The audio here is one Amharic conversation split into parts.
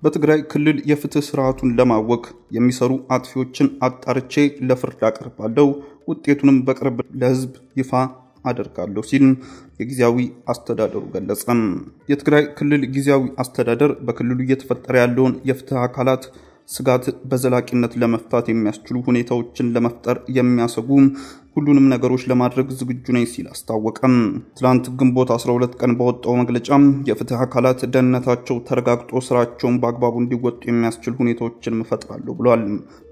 በትግራይ ክልል የፍትህ ስርዓቱን ለማወክ የሚሰሩ አጥፊዎችን አጣርቼ ለፍርድ አቀርባለሁ፣ ውጤቱንም በቅርብ ለህዝብ ይፋ አደርጋለሁ ሲል የጊዜያዊ አስተዳደሩ ገለጸ። የትግራይ ክልል ጊዜያዊ አስተዳደር በክልሉ እየተፈጠረ ያለውን የፍትህ አካላት ስጋት በዘላቂነት ለመፍታት የሚያስችሉ ሁኔታዎችን ለመፍጠር የሚያሰጉ ሁሉንም ነገሮች ለማድረግ ዝግጁ ነኝ ሲል አስታወቀ። ትላንት ግንቦት 12 ቀን በወጣው መግለጫ የፍትህ አካላት ደህንነታቸው ተረጋግጦ ስራቸውን በአግባቡ እንዲወጡ የሚያስችሉ ሁኔታዎችን መፈጥራለሁ ብሏል።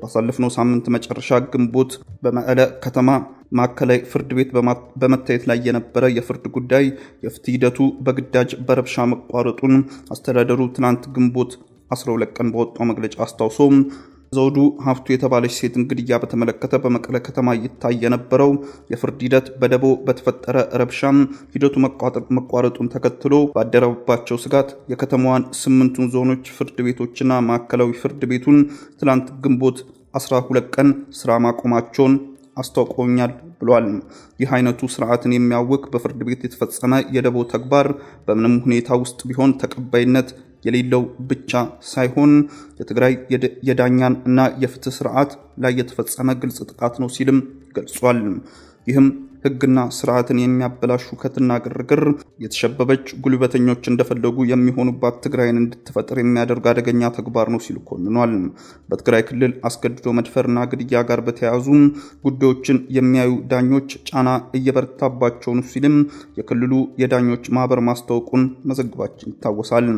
ባሳለፍነው ሳምንት መጨረሻ ግንቦት በመቀለ ከተማ ማዕከላዊ ፍርድ ቤት በመታየት ላይ የነበረ የፍርድ ጉዳይ የፍትህ ሂደቱ በግዳጅ በረብሻ መቋረጡን አስተዳደሩ ትላንት ግንቦት 12 ቀን በወጣው መግለጫ አስታውሶ ዘውዱ ሀፍቱ የተባለች ሴት እንግዲያ በተመለከተ በመቀለ ከተማ ይታይ የነበረው የፍርድ ሂደት በደቦ በተፈጠረ ረብሻም ሂደቱ መቋረጡን ተከትሎ ባደረባቸው ስጋት የከተማዋን 8ቱን ዞኖች ፍርድ ቤቶችና ማዕከላዊ ፍርድ ቤቱን ትላንት ግንቦት 12 ቀን ስራ ማቆማቸውን አስተዋውቀውኛል ብሏል። ይህ አይነቱ ስርዓትን የሚያውክ በፍርድ ቤት የተፈጸመ የደቦ ተግባር በምንም ሁኔታ ውስጥ ቢሆን ተቀባይነት የሌለው ብቻ ሳይሆን የትግራይ የዳኛን እና የፍትህ ስርዓት ላይ የተፈጸመ ግልጽ ጥቃት ነው ሲልም ገልጿል። ይህም ህግና ስርዓትን የሚያበላሽ ሁከትና ግርግር የተሸበበች ጉልበተኞች እንደፈለጉ የሚሆኑባት ትግራይን እንድትፈጥር የሚያደርግ አደገኛ ተግባር ነው ሲል ኮንኗል። በትግራይ ክልል አስገድዶ መድፈርና ግድያ ጋር በተያያዙ ጉዳዮችን የሚያዩ ዳኞች ጫና እየበረታባቸው ነው ሲልም የክልሉ የዳኞች ማህበር ማስታወቁን መዘግባችን ይታወሳል።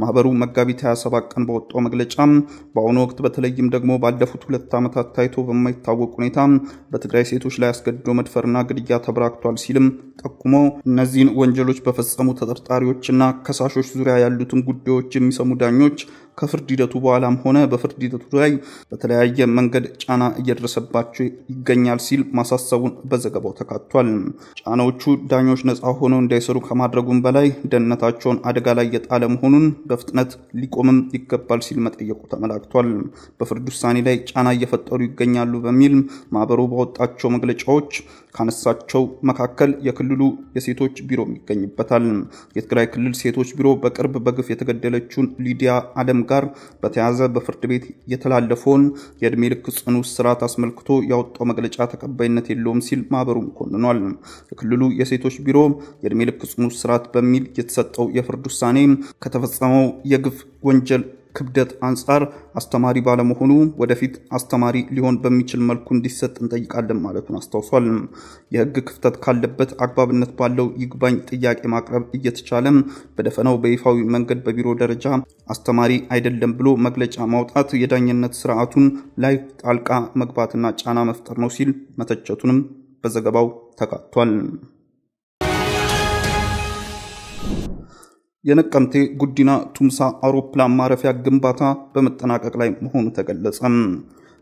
ማህበሩ መጋቢት 27 ቀን በወጣው መግለጫ በአሁኑ ወቅት በተለይም ደግሞ ባለፉት 2 ዓመታት ታይቶ በማይታወቅ ሁኔታ በትግራይ ሴቶች ላይ አስገድዶ መድፈርና ግድያ ተብራክቷል ሲልም ጠቁሞ እነዚህን ወንጀሎች በፈጸሙ ተጠርጣሪዎችና ከሳሾች ዙሪያ ያሉትን ጉዳዮች የሚሰሙ ዳኞች ከፍርድ ሂደቱ በኋላም ሆነ በፍርድ ሂደቱ ላይ በተለያየ መንገድ ጫና እየደረሰባቸው ይገኛል ሲል ማሳሰቡን በዘገባው ተካቷል። ጫናዎቹ ዳኞች ነፃ ሆነው እንዳይሰሩ ከማድረጉም በላይ ደህንነታቸውን አደጋ ላይ የጣለ መሆኑን በፍጥነት ሊቆምም ይገባል ሲል መጠየቁ ተመላክቷል። በፍርድ ውሳኔ ላይ ጫና እየፈጠሩ ይገኛሉ በሚል ማህበሩ ባወጣቸው መግለጫዎች ካነሳቸው መካከል የክልሉ የሴቶች ቢሮ ይገኝበታል። የትግራይ ክልል ሴቶች ቢሮ በቅርብ በግፍ የተገደለችውን ሊዲያ አለም ጋር በተያያዘ በፍርድ ቤት የተላለፈውን የእድሜ ልክ ጽኑ እስራት አስመልክቶ ያወጣው መግለጫ ተቀባይነት የለውም ሲል ማህበሩን ኮንኗል። የክልሉ የሴቶች ቢሮ የእድሜ ልክ ጽኑ እስራት በሚል የተሰጠው የፍርድ ውሳኔ ከተፈጸመው የግፍ ወንጀል ክብደት አንፃር አስተማሪ ባለመሆኑ ወደፊት አስተማሪ ሊሆን በሚችል መልኩ እንዲሰጥ እንጠይቃለን ማለቱን አስታውሷል። የህግ ክፍተት ካለበት አግባብነት ባለው ይግባኝ ጥያቄ ማቅረብ እየተቻለ በደፈናው በይፋዊ መንገድ በቢሮ ደረጃ አስተማሪ አይደለም ብሎ መግለጫ ማውጣት የዳኝነት ስርዓቱን ላይ ጣልቃ መግባትና ጫና መፍጠር ነው ሲል መተቸቱንም በዘገባው ተካቷል። የነቀምቴ ጉዲና ቱምሳ አውሮፕላን ማረፊያ ግንባታ በመጠናቀቅ ላይ መሆኑ ተገለጸ።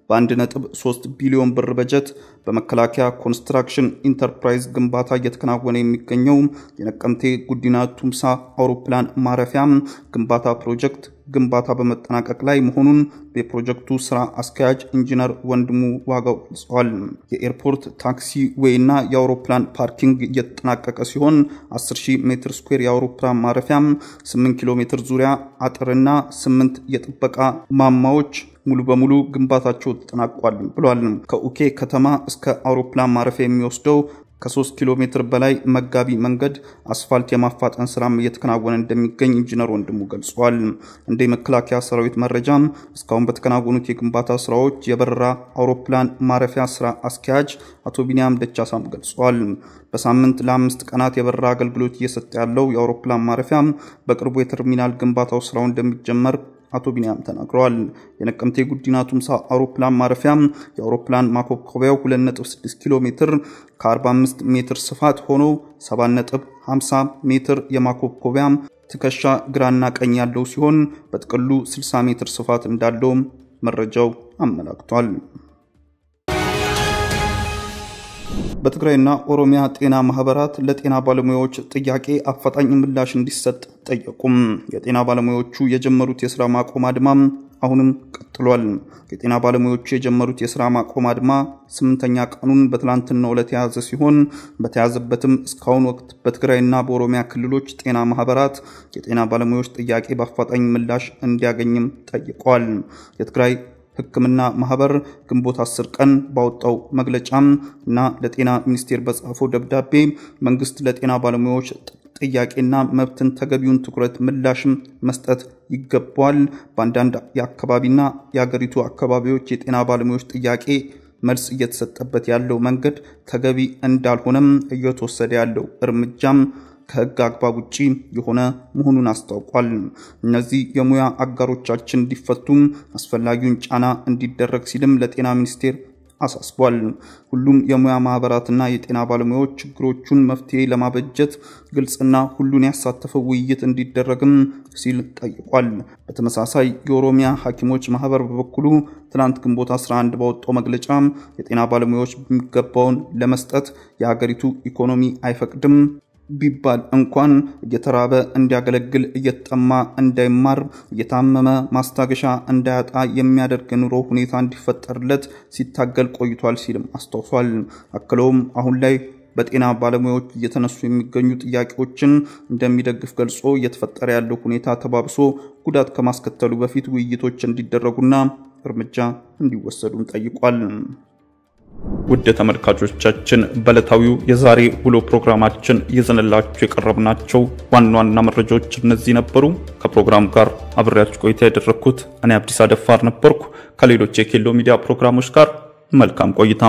በ1.3 ቢሊዮን ብር በጀት በመከላከያ ኮንስትራክሽን ኢንተርፕራይዝ ግንባታ እየተከናወነ የሚገኘው የነቀምቴ ጉዲና ቱምሳ አውሮፕላን ማረፊያ ግንባታ ፕሮጀክት ግንባታ በመጠናቀቅ ላይ መሆኑን የፕሮጀክቱ ስራ አስኪያጅ ኢንጂነር ወንድሙ ዋጋው ገልጸዋል። የኤርፖርት ታክሲ ዌይና የአውሮፕላን ፓርኪንግ እየተጠናቀቀ ሲሆን 10000 ሜትር ስኩዌር የአውሮፕላን ማረፊያ 8 ኪሎ ሜትር ዙሪያ አጥርና 8 የጥበቃ ማማዎች ሙሉ በሙሉ ግንባታቸው ተጠናቋል ብሏል። ከኡኬ ከተማ እስከ አውሮፕላን ማረፊያ የሚወስደው ከ3 ኪሎ ሜትር በላይ መጋቢ መንገድ አስፋልት የማፋጠን ስራም እየተከናወነ እንደሚገኝ ኢንጂነር ወንድሙ ገልጿል። እንደ መከላከያ ሰራዊት መረጃ እስካሁን በተከናወኑት የግንባታ ስራዎች የበረራ አውሮፕላን ማረፊያ ስራ አስኪያጅ አቶ ቢኒያም ደቻሳም ገልጿል። በሳምንት ለ5 ቀናት የበረራ አገልግሎት እየሰጠ ያለው የአውሮፕላን ማረፊያ በቅርቡ የተርሚናል ግንባታው ስራው እንደሚጀመር አቶ ቢኒያም ተናግረዋል። የነቀምቴ ጉዲና ቱምሳ አውሮፕላን ማረፊያ የአውሮፕላን ማኮብኮቢያው 2.6 ኪሎ ሜትር ከ45 ሜትር ስፋት ሆኖ 7.50 ሜትር የማኮብኮቢያ ትከሻ ግራና ቀኝ ያለው ሲሆን በጥቅሉ 60 ሜትር ስፋት እንዳለው መረጃው አመላክቷል። በትግራይና ኦሮሚያ ጤና ማህበራት ለጤና ባለሙያዎች ጥያቄ አፋጣኝ ምላሽ እንዲሰጥ ጠየቁም። የጤና ባለሙያዎቹ የጀመሩት የሥራ ማቆም አድማም አሁንም ቀጥሏል። የጤና ባለሙያዎች የጀመሩት የሥራ ማቆም አድማ 8ኛ ቀኑን በትላንትናው ዕለት የያዘ ሲሆን በተያዘበትም እስካሁን ወቅት በትግራይና በኦሮሚያ ክልሎች ጤና ማህበራት የጤና ባለሙያዎች ጥያቄ በአፋጣኝ ምላሽ እንዲያገኝም ጠይቀዋል። የትግራይ ሕክምና ማህበር ግንቦት 10 ቀን ባወጣው መግለጫም እና ለጤና ሚኒስቴር በጻፈው ደብዳቤ መንግስት ለጤና ባለሙያዎች ጥያቄና መብትን ተገቢውን ትኩረት ምላሽም መስጠት ይገባዋል። በአንዳንድ የአካባቢና የሀገሪቱ አካባቢዎች የጤና ባለሙያዎች ጥያቄ መልስ እየተሰጠበት ያለው መንገድ ተገቢ እንዳልሆነም እየተወሰደ ያለው እርምጃም ከህግ አግባብ ውጪ የሆነ መሆኑን አስታውቋል። እነዚህ የሙያ አጋሮቻችን እንዲፈቱም አስፈላጊውን ጫና እንዲደረግ ሲልም ለጤና ሚኒስቴር አሳስቧል። ሁሉም የሙያ ማህበራትና የጤና ባለሙያዎች ችግሮቹን መፍትሄ ለማበጀት ግልጽና ሁሉን ያሳተፈ ውይይት እንዲደረግም ሲል ጠይቋል። በተመሳሳይ የኦሮሚያ ሐኪሞች ማህበር በበኩሉ ትናንት ግንቦት 11 ባወጣው መግለጫ የጤና ባለሙያዎች የሚገባውን ለመስጠት የሀገሪቱ ኢኮኖሚ አይፈቅድም ቢባል እንኳን እየተራበ እንዲያገለግል እየተጠማ እንዳይማር እየታመመ ማስታገሻ እንዳያጣ የሚያደርግ ኑሮ ሁኔታ እንዲፈጠርለት ሲታገል ቆይቷል ሲልም አስተዋውሷል። አክለውም አሁን ላይ በጤና ባለሙያዎች እየተነሱ የሚገኙ ጥያቄዎችን እንደሚደግፍ ገልጾ እየተፈጠረ ያለው ሁኔታ ተባብሶ ጉዳት ከማስከተሉ በፊት ውይይቶች እንዲደረጉና እርምጃ እንዲወሰዱም ጠይቋል። ውድ ተመልካቾቻችን በዕለታዊው የዛሬ ውሎ ፕሮግራማችን ይዘንላችሁ የቀረብናቸው ዋና መረጃዎች እነዚህ ነበሩ። ከፕሮግራም ጋር አብሬያችሁ ቆይታ ያደረኩት እኔ አብዲስ አደፋር ነበርኩ። ከሌሎች የኬሎ ሚዲያ ፕሮግራሞች ጋር መልካም ቆይታ።